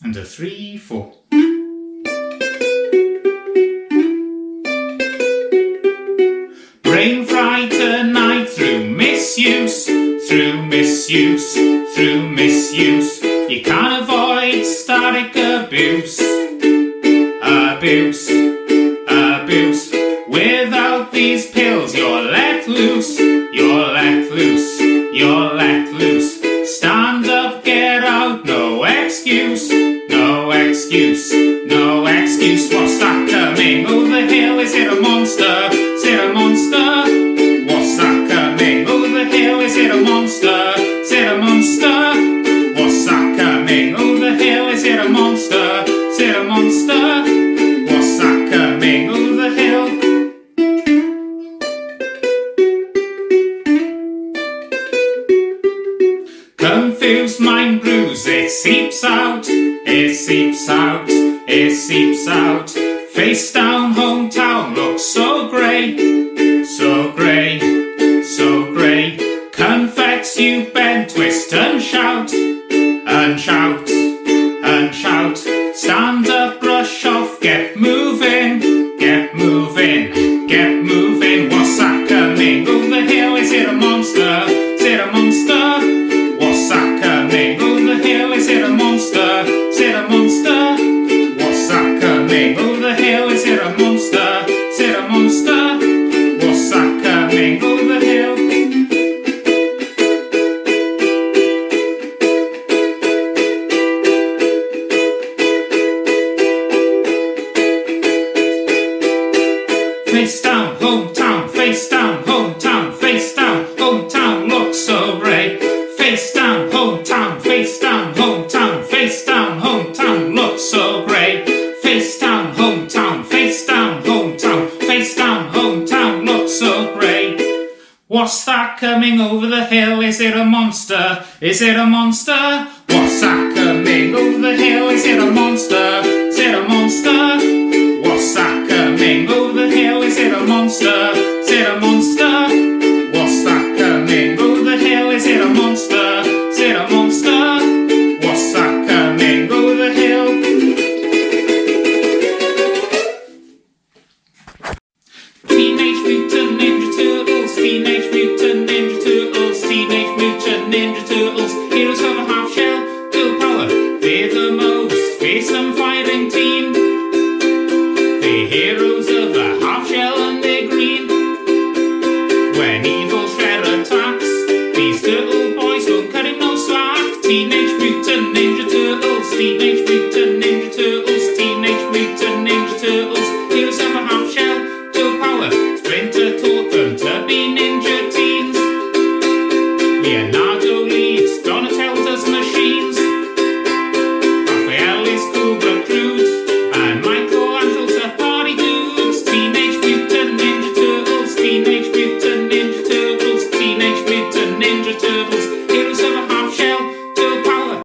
And a 3, 4. Brain fried tonight through misuse, through misuse, through misuse. You can't avoid static abuse, abuse, abuse. Without these pills you're let loose, you're let loose, you're let loose. Stand up, get out, no excuse, no excuse, no excuse. What's that coming over the hill? Is it a monster? Is it a monster? What's that coming over the hill? Is it a monster? Is it a monster? What's that coming over the hill? Is it a monster? Is it a monster? What's that coming over the hill? Confused mind brews, it seeps out, it seeps out, it seeps out. Face down, hometown looks so grey, so grey, so grey. Confex you bend, twist and shout, and shout, and shout. Stand up, brush off, get moving, get moving, get moving. What's that coming over the hill? Is it a monster? Is it a monster? What's that coming over the hill? Is it a monster? Is it a monster? What's that coming over the hill? Is it a monster? Is it a monster? What's that coming over the hill? Face down, hometown, face down, hometown, face down, hometown looks so grey. Face down, hometown, face down, hometown, face down, hometown looks so grey. Face down, hometown, face down, hometown, face down, hometown looks so grey. What's that coming over the hill? Is it a monster? Is it a monster? What's that coming over the hill? Is it a monster? Is it a monster? What's that coming over the hill? Is it a monster? Is it a monster? What's that coming over the hill? Is it a monster? Is it a monster? What's that coming over the hill? Teenage Mutant Ninja Turtles, Teenage Mutant Ninja Turtles, Teenage Mutant Ninja Turtles. Heroes of a half shell, girl power, they're the most fearsome fighting team. The heroes of a half shell and they're green. When evil Shredder attacks, these turtle boys won't cut him no slack. Teenage Mutant Ninja Turtles, Teenage Mutant